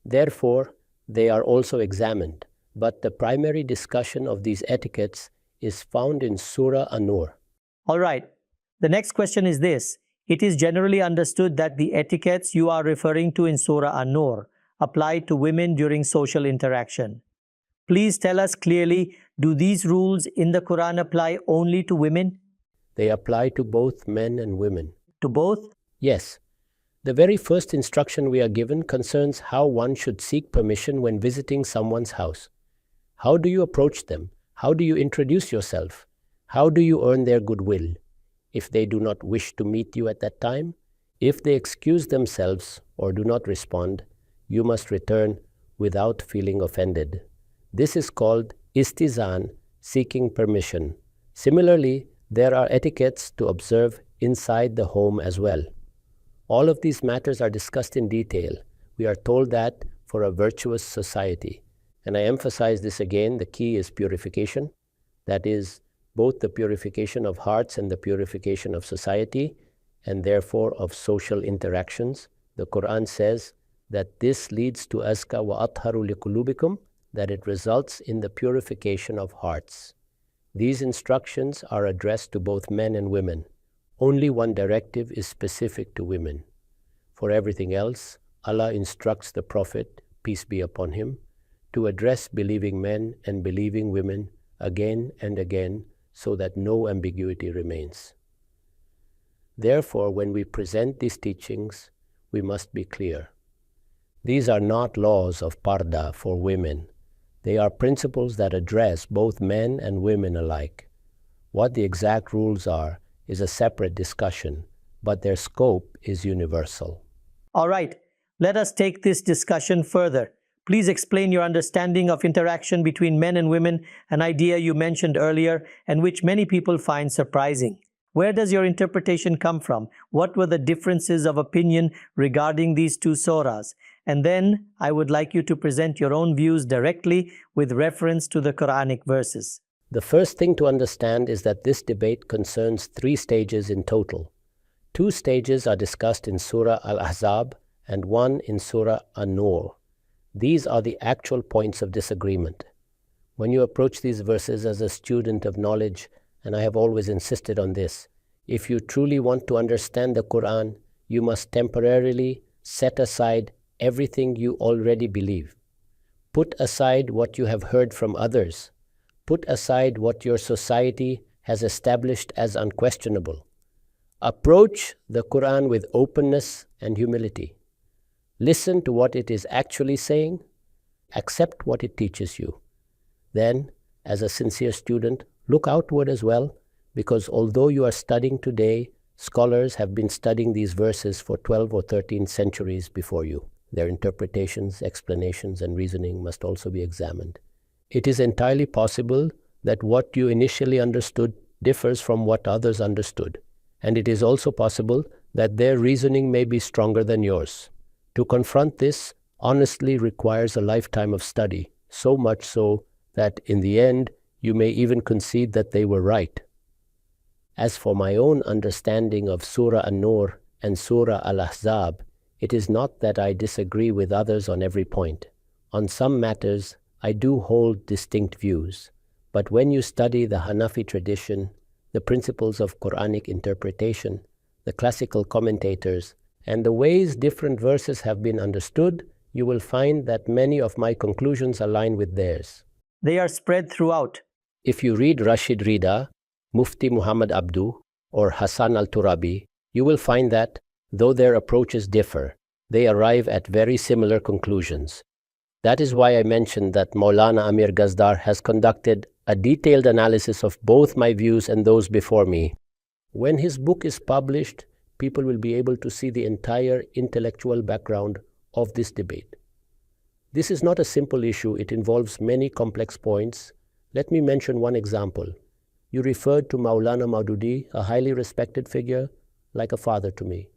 Speaker 2: Therefore, they are also examined, but the primary discussion of these etiquettes is found in Surah An-Nur.
Speaker 1: All right, the next question is this. It is generally understood that the etiquettes you are referring to in Surah An-Nur apply to women during social interaction. Please tell us clearly, do these rules in the Quran apply only to women?
Speaker 2: They apply to both men and women.
Speaker 1: To both?
Speaker 2: Yes. The very first instruction we are given concerns how one should seek permission when visiting someone's house. How do you approach them? How do you introduce yourself? How do you earn their goodwill? If they do not wish to meet you at that time, if they excuse themselves or do not respond, you must return without feeling offended. This is called istizan, seeking permission. Similarly, there are etiquettes to observe inside the home as well. All of these matters are discussed in detail. We are told that for a virtuous society, and I emphasize this again, the key is purification. That is, both the purification of hearts and the purification of society, and therefore of social interactions. The Quran says that this leads to azka wa atharu liqulubikum, that it results in the purification of hearts. These instructions are addressed to both men and women. Only one directive is specific to women. For everything else, Allah instructs the Prophet, peace be upon him, to address believing men and believing women again and again, so that no ambiguity remains. Therefore, when we present these teachings, we must be clear. These are not laws of Parda for women. They are principles that address both men and women alike. What the exact rules are is a separate discussion, but their scope is universal.
Speaker 1: All right, let us take this discussion further. Please explain your understanding of interaction between men and women, an idea you mentioned earlier and which many people find surprising. Where does your interpretation come from? What were the differences of opinion regarding these two surahs? And then I would like you to present your own views directly with reference to the Quranic verses.
Speaker 2: The first thing to understand is that this debate concerns 3 stages in total. 2 stages are discussed in Surah Al-Ahzab and one in Surah An-Nur. These are the actual points of disagreement. When you approach these verses as a student of knowledge, and I have always insisted on this, if you truly want to understand the Quran, you must temporarily set aside everything you already believe. Put aside what you have heard from others. Put aside what your society has established as unquestionable. Approach the Quran with openness and humility. Listen to what it is actually saying. Accept what it teaches you. Then, as a sincere student, look outward as well, because although you are studying today, scholars have been studying these verses for 12 or 13 centuries before you. Their interpretations, explanations, and reasoning must also be examined. It is entirely possible that what you initially understood differs from what others understood, and it is also possible that their reasoning may be stronger than yours. To confront this honestly requires a lifetime of study, so much so that in the end you may even concede that they were right. As for my own understanding of Surah An-Nur and Surah Al-Ahzab, it is not that I disagree with others on every point. On some matters, I do hold distinct views. But when you study the Hanafi tradition, the principles of Quranic interpretation, the classical commentators, and the ways different verses have been understood, you will find that many of my conclusions align with theirs.
Speaker 1: They are spread throughout.
Speaker 2: If you read Rashid Rida, Mufti Muhammad Abdu, or Hassan al-Turabi, you will find that, though their approaches differ, they arrive at very similar conclusions. That is why I mentioned that Maulana Amir Gazdar has conducted a detailed analysis of both my views and those before me. When his book is published, people will be able to see the entire intellectual background of this debate. This is not a simple issue. It involves many complex points. Let me mention one example. You referred to Maulana Maududi, a highly respected figure, like a father to me.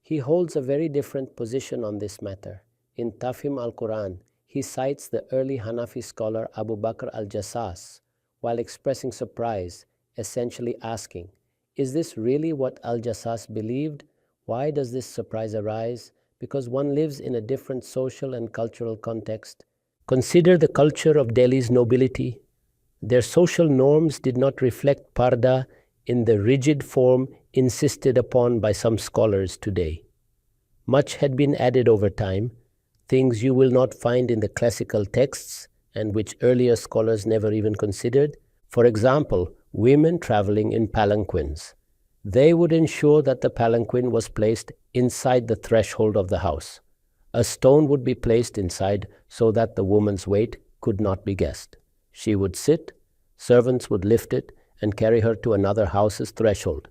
Speaker 2: He holds a very different position on this matter. In Tafhim al-Quran, he cites the early Hanafi scholar Abu Bakr al-Jassas while expressing surprise, essentially asking, is this really what al-Jassas believed? Why does this surprise arise? Because one lives in a different social and cultural context. Consider the culture of Delhi's nobility. Their social norms did not reflect Parda in the rigid form insisted upon by some scholars today. Much had been added over time, things you will not find in the classical texts and which earlier scholars never even considered. For example, women traveling in palanquins. They would ensure that the palanquin was placed inside the threshold of the house. A stone would be placed inside so that the woman's weight could not be guessed. She would sit, servants would lift it and carry her to another house's threshold.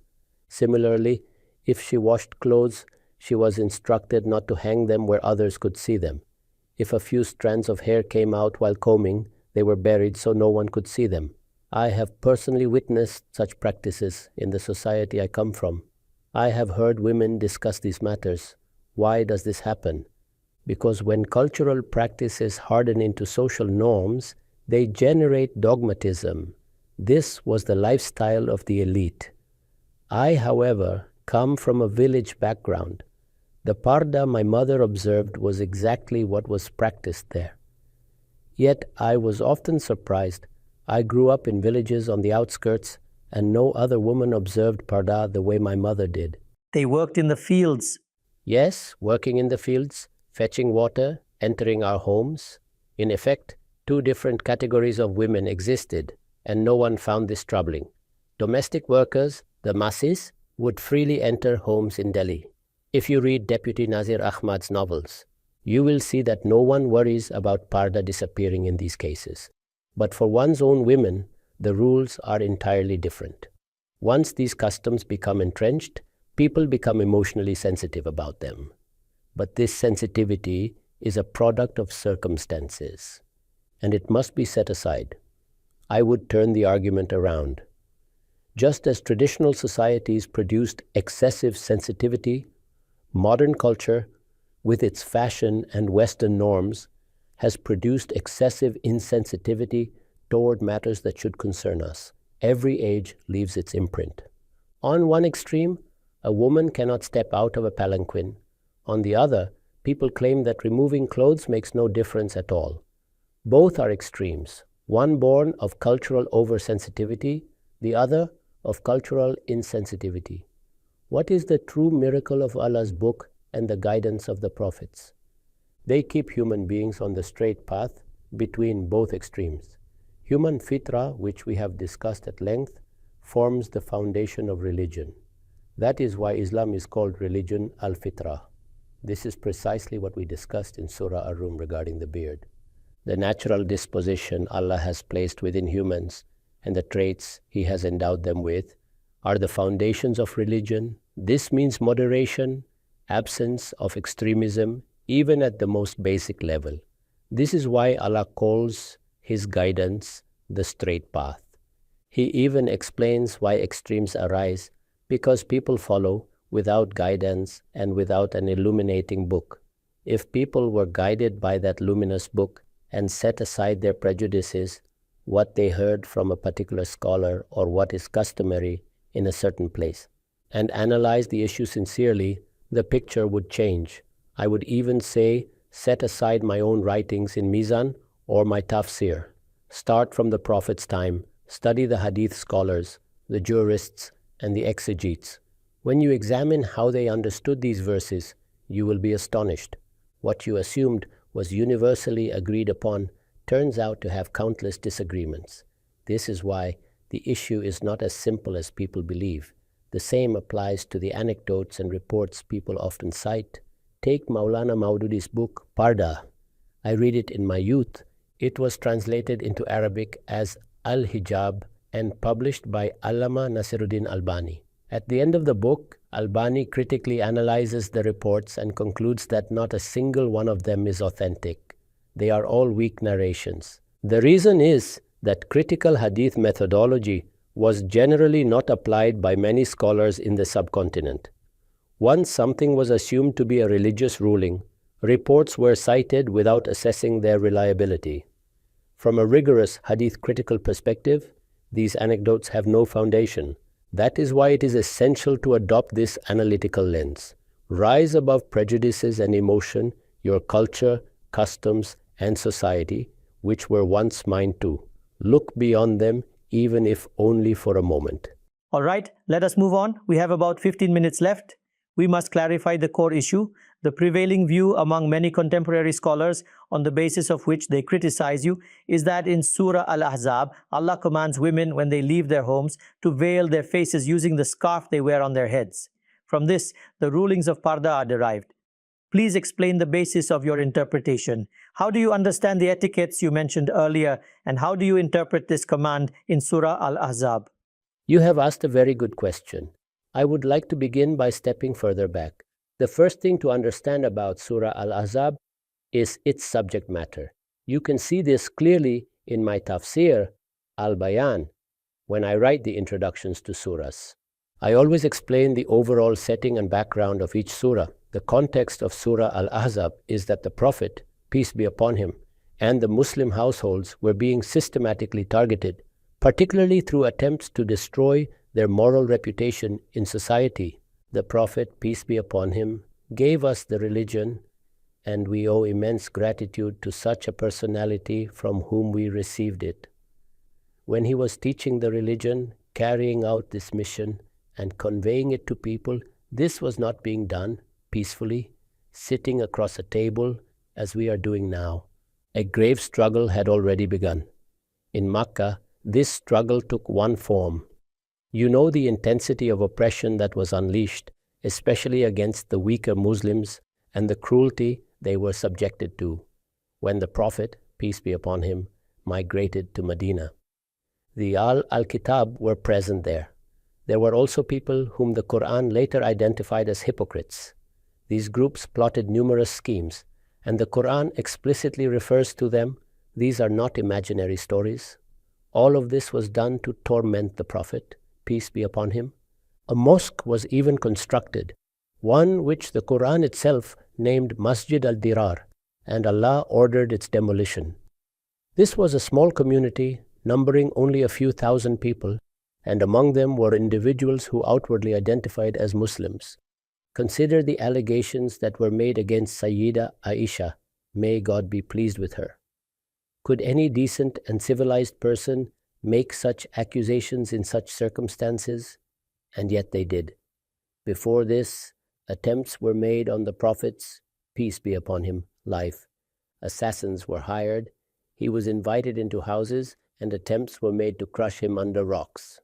Speaker 2: Similarly, if she washed clothes, she was instructed not to hang them where others could see them. If a few strands of hair came out while combing, they were buried so no one could see them. I have personally witnessed such practices in the society I come from. I have heard women discuss these matters. Why does this happen? Because when cultural practices harden into social norms, they generate dogmatism. This was the lifestyle of the elite. I, however, come from a village background. The Parda my mother observed was exactly what was practiced there. Yet I was often surprised. I grew up in villages on the outskirts, and no other woman observed Parda the way my mother did.
Speaker 1: They worked in the fields.
Speaker 2: Yes, working in the fields, fetching water, entering our homes. In effect, two different categories of women existed, and no one found this troubling. Domestic workers, the masses, would freely enter homes in Delhi. If you read Deputy Nazir Ahmad's novels, you will see that no one worries about Parda disappearing in these cases. But for one's own women, the rules are entirely different. Once these customs become entrenched, people become emotionally sensitive about them. But this sensitivity is a product of circumstances, and it must be set aside. I would turn the argument around. Just as traditional societies produced excessive sensitivity, modern culture, with its fashion and Western norms, has produced excessive insensitivity toward matters that should concern us. Every age leaves its imprint. On one extreme, a woman cannot step out of a palanquin. On the other, People claim that removing clothes makes no difference at all. Both are extremes, one born of cultural oversensitivity, the other of cultural insensitivity. What is the true miracle of Allah's book and the guidance of the prophets? They keep human beings on the straight path between both extremes. Human fitra, which we have discussed at length, forms the foundation of religion. That is why Islam is called religion al-fitra. This is precisely what we discussed in Surah Ar-Rum regarding the beard. The natural disposition Allah has placed within humans and the traits He has endowed them with are the foundations of religion. This means moderation, absence of extremism, even at the most basic level. This is why Allah calls His guidance the straight path. He even explains why extremes arise, because people follow without guidance and without an illuminating book. If people were guided by that luminous book and set aside their prejudices, what they heard from a particular scholar or what is customary in a certain place, and analyze the issue sincerely, the picture would change. I would even say, set aside my own writings in Meezan or my tafsir. Start from the Prophet's time, study the hadith scholars, the jurists, and the exegetes. When you examine how they understood these verses, you will be astonished. What you assumed was universally agreed upon turns out to have countless disagreements. This is why the issue is not as simple as people believe. The same applies to the anecdotes and reports people often cite. Take Maulana Maududi's book, Parda. I read it in my youth. It was translated into Arabic as Al-Hijab and published by Allama Nasiruddin Albani. At the end of the book, Albani critically analyzes the reports and concludes that not a single one of them is authentic. They are all weak narrations. The reason is that critical hadith methodology was generally not applied by many scholars in the subcontinent. Once something was assumed to be a religious ruling, reports were cited without assessing their reliability. From a rigorous hadith critical perspective, these anecdotes have no foundation. That is why it is essential to adopt this analytical lens. Rise above prejudices and emotion, your culture, customs, and society, which were once mine too. Look beyond them, even if only for a moment.
Speaker 1: All right, let us move on. We have about 15 minutes left. We must clarify the core issue, the prevailing view among many contemporary scholars on the basis of which they criticize you is that in Surah Al-Ahzab, Allah commands women when they leave their homes to veil their faces using the scarf they wear on their heads. From this, the rulings of Parda are derived. Please explain the basis of your interpretation. How do you understand the etiquettes you mentioned earlier, and how do you interpret this command in Surah Al-Ahzab?
Speaker 2: You have asked a very good question. I would like to begin by stepping further back. The first thing to understand about Surah Al-Ahzab is its subject matter. You can see this clearly in my tafsir, Al-Bayan, when I write the introductions to surahs. I always explain the overall setting and background of each surah. The context of Surah Al-Ahzab is that the Prophet, peace be upon him, and the Muslim households were being systematically targeted, particularly through attempts to destroy their moral reputation in society. The Prophet, peace be upon him, gave us the religion, and we owe immense gratitude to such a personality from whom we received it. When he was teaching the religion, carrying out this mission, and conveying it to people, this was not being done peacefully, sitting across a table as we are doing now. A grave struggle had already begun. In Makkah, this struggle took one form. You know the intensity of oppression that was unleashed, especially against the weaker Muslims, and the cruelty they were subjected to when the Prophet, peace be upon him, migrated to Medina. The Al-Kitab were present there. There were also people whom the Quran later identified as hypocrites. These groups plotted numerous schemes, and the Quran explicitly refers to them. These are not imaginary stories. All of this was done to torment the Prophet, peace be upon him. A mosque was even constructed, one which the Quran itself named Masjid al-Dirar, and Allah ordered its demolition. This was a small community numbering only a few thousand people, and among them were individuals who outwardly identified as Muslims. Consider the allegations that were made against Sayyida Aisha, may God be pleased with her. Could any decent and civilized person make such accusations in such circumstances? And yet they did. Before this, attempts were made on the Prophet's, peace be upon him, life. Assassins were hired. He was invited into houses, and attempts were made to crush him under rocks.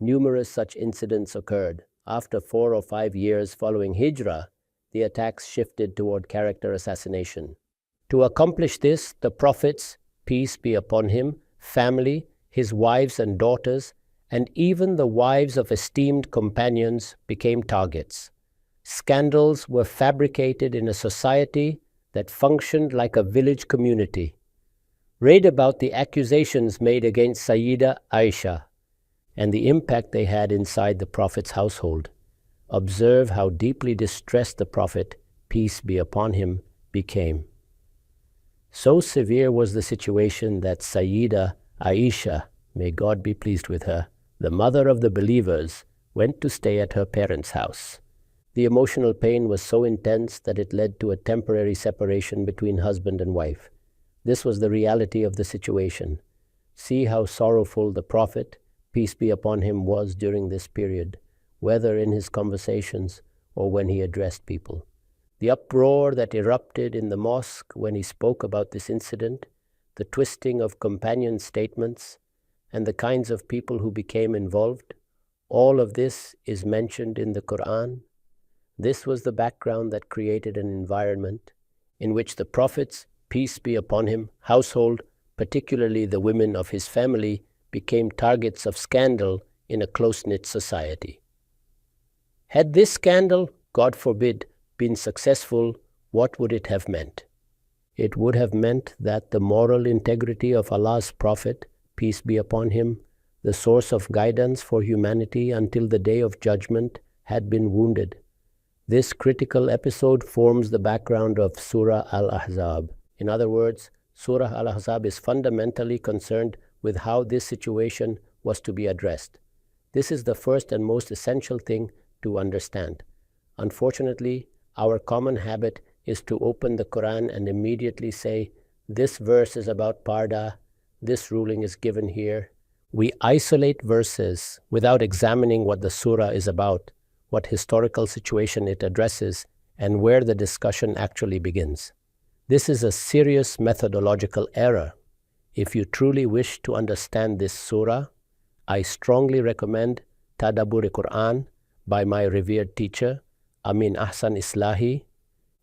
Speaker 2: Numerous such incidents occurred. After 4 or 5 years following Hijrah, the attacks shifted toward character assassination. To accomplish this, the Prophet's, peace be upon him, family, his wives and daughters, and even the wives of esteemed companions became targets. Scandals were fabricated in a society that functioned like a village community. Read about the accusations made against Sayyida Aisha and the impact they had inside the Prophet's household. Observe how deeply distressed the Prophet, peace be upon him, became. So severe was the situation that Sayyida Aisha, may God be pleased with her, the mother of the believers, went to stay at her parents' house. The emotional pain was so intense that it led to a temporary separation between husband and wife. This was the reality of the situation. See how sorrowful the Prophet, peace be upon him, was during this period, whether in his conversations or when he addressed people. The uproar that erupted in the mosque when he spoke about this incident, the twisting of companion statements, and the kinds of people who became involved, all of this is mentioned in the Quran. This was the background that created an environment in which the Prophet's, peace be upon him, household, particularly the women of his family, became targets of scandal in a close-knit society. Had this scandal, God forbid, been successful, what would it have meant? It would have meant that the moral integrity of Allah's Prophet, peace be upon him, the source of guidance for humanity until the day of judgment, had been wounded. This critical episode forms the background of Surah Al-Ahzab. In other words, Surah Al-Ahzab is fundamentally concerned with how this situation was to be addressed. This is the first and most essential thing to understand. Unfortunately, our common habit is to open the Quran and immediately say, this verse is about Parda, this ruling is given here. We isolate verses without examining what the surah is about, what historical situation it addresses, and where the discussion actually begins. This is a serious methodological error. If you truly wish to understand this surah, I strongly recommend Tadabbur Quran by my revered teacher, Amin Ahsan Islahi.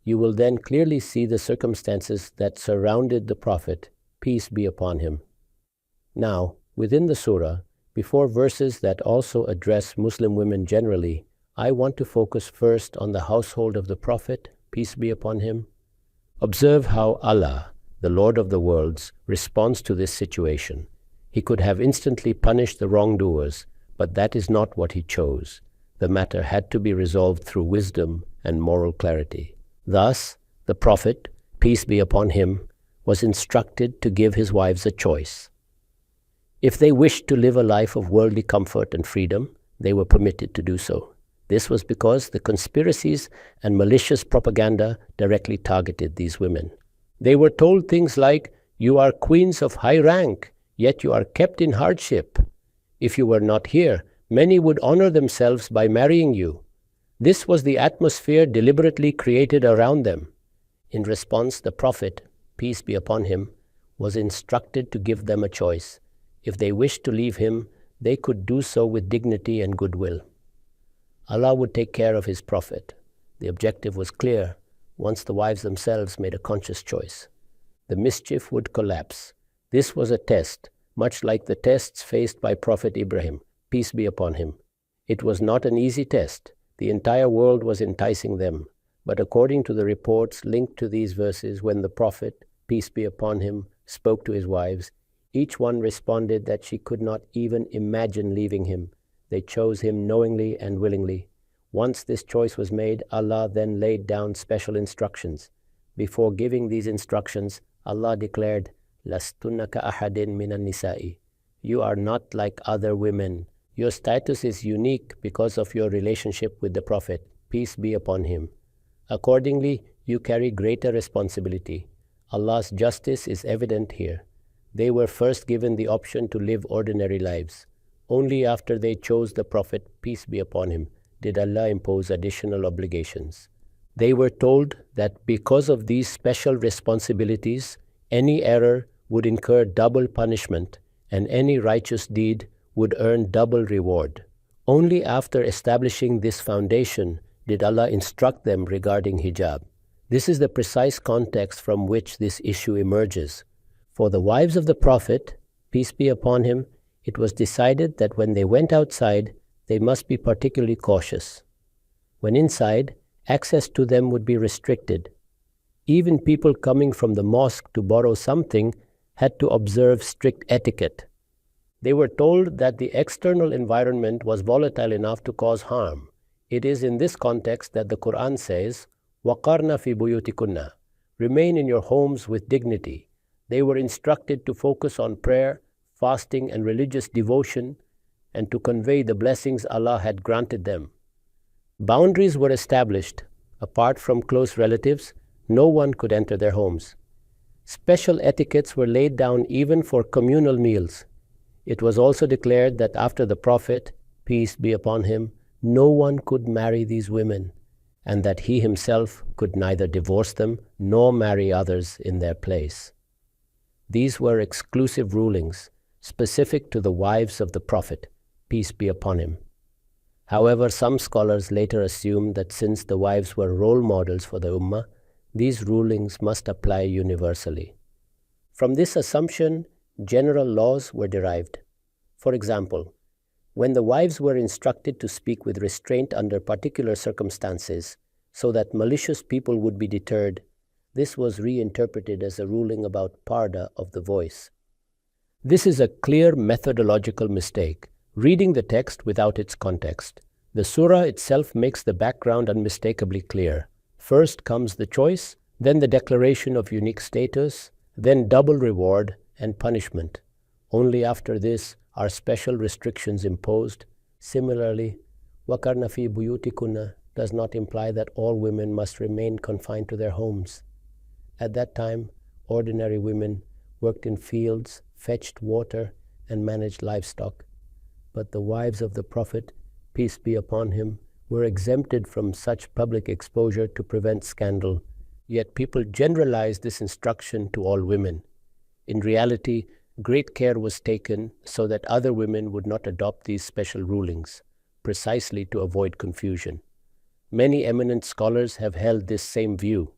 Speaker 2: You will then clearly see the circumstances that surrounded the Prophet, peace be upon him. Now, within the surah, before verses that also address Muslim women generally, I want to focus first on the household of the Prophet, peace be upon him. Observe how Allah, the Lord of the worlds, responds to this situation. He could have instantly punished the wrongdoers, but that is not what he chose. The matter had to be resolved through wisdom and moral clarity. Thus, the Prophet, peace be upon him, was instructed to give his wives a choice. If they wished to live a life of worldly comfort and freedom, they were permitted to do so. This was because the conspiracies and malicious propaganda directly targeted these women. They were told things like, you are queens of high rank, yet you are kept in hardship. If you were not here, many would honor themselves by marrying you. This was the atmosphere deliberately created around them. In response, the Prophet, peace be upon him, was instructed to give them a choice. If they wished to leave him, they could do so with dignity and goodwill. Allah would take care of his Prophet. The objective was clear once the wives themselves made a conscious choice. The mischief would collapse. This was a test, much like the tests faced by Prophet Ibrahim, peace be upon him. It was not an easy test. The entire world was enticing them. But according to the reports linked to these verses, when the Prophet, peace be upon him, spoke to his wives, each one responded that she could not even imagine leaving him. They chose him knowingly and willingly. Once this choice was made, Allah then laid down special instructions. Before giving these instructions, Allah declared, لَسْتُنَّ كَأَحَدٍ مِنَ النِّسَاءِ. You are not like other women. Your status is unique because of your relationship with the Prophet, peace be upon him. Accordingly, you carry greater responsibility. Allah's justice is evident here. They were first given the option to live ordinary lives. Only after they chose the Prophet, peace be upon him, did Allah impose additional obligations. They were told that because of these special responsibilities, any error would incur double punishment and any righteous deed would earn double reward. Only after establishing this foundation did Allah instruct them regarding hijab. This is the precise context from which this issue emerges. For the wives of the Prophet, peace be upon him, it was decided that when they went outside, they must be particularly cautious. When inside, access to them would be restricted. Even people coming from the mosque to borrow something had to observe strict etiquette. They were told that the external environment was volatile enough to cause harm. It is in this context that the Quran says, وَقَرْنَ فِي بُيُوتِكُنَّ, remain in your homes with dignity. They were instructed to focus on prayer, fasting, and religious devotion, and to convey the blessings Allah had granted them. Boundaries were established. Apart from close relatives, no one could enter their homes. Special etiquettes were laid down even for communal meals. It was also declared that after the Prophet, peace be upon him, no one could marry these women, and that he himself could neither divorce them nor marry others in their place. These were exclusive rulings, specific to the wives of the Prophet, peace be upon him. However, some scholars later assumed that since the wives were role models for the Ummah, these rulings must apply universally. From this assumption, general laws were derived. For example, when the wives were instructed to speak with restraint under particular circumstances so that malicious people would be deterred, this was reinterpreted as a ruling about Parda of the voice. This is a clear methodological mistake, reading the text without its context. The surah itself makes the background unmistakably clear. First comes the choice, then the declaration of unique status, then double reward and punishment. Only after this are special restrictions imposed. Similarly, وَقَرْنَ فِي بُيُوتِكُنَّ does not imply that all women must remain confined to their homes. At that time, ordinary women worked in fields, fetched water, and managed livestock. But the wives of the Prophet, peace be upon him, were exempted from such public exposure to prevent scandal. Yet people generalized this instruction to all women. In reality, great care was taken so that other women would not adopt these special rulings, precisely to avoid confusion. Many eminent scholars have held this same view.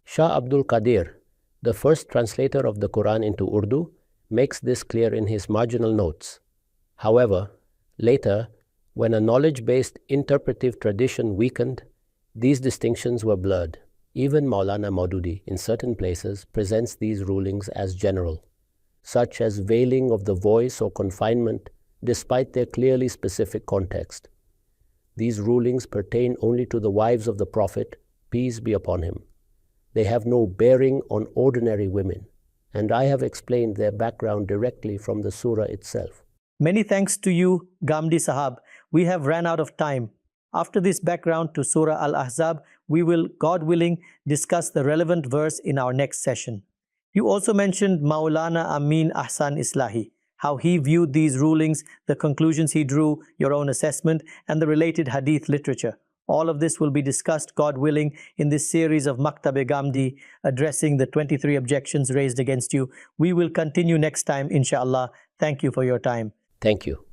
Speaker 2: Shah Abdul Qadir, the first translator of the Quran into Urdu, makes this clear in his marginal notes. However, later, when a knowledge-based interpretive tradition weakened, these distinctions were blurred. Even Maulana Maududi, in certain places, presents these rulings as general, such as veiling of the voice or confinement, despite their clearly specific context. These rulings pertain only to the wives of the Prophet, peace be upon him. They have no bearing on ordinary women, and I have explained their background directly from the surah itself.
Speaker 1: Many thanks to you, Ghamidi Sahab. We have ran out of time. After this background to Surah Al-Ahzab, we will, God willing, discuss the relevant verse in our next session. You also mentioned Maulana Amin Ahsan Islahi, how he viewed these rulings, the conclusions he drew, your own assessment, and the related hadith literature. All of this will be discussed, God willing, in this series of Maktab-e Ghamidi, addressing the 23 objections raised against you. We will continue next time, inshallah. Thank you for your time.
Speaker 2: Thank you.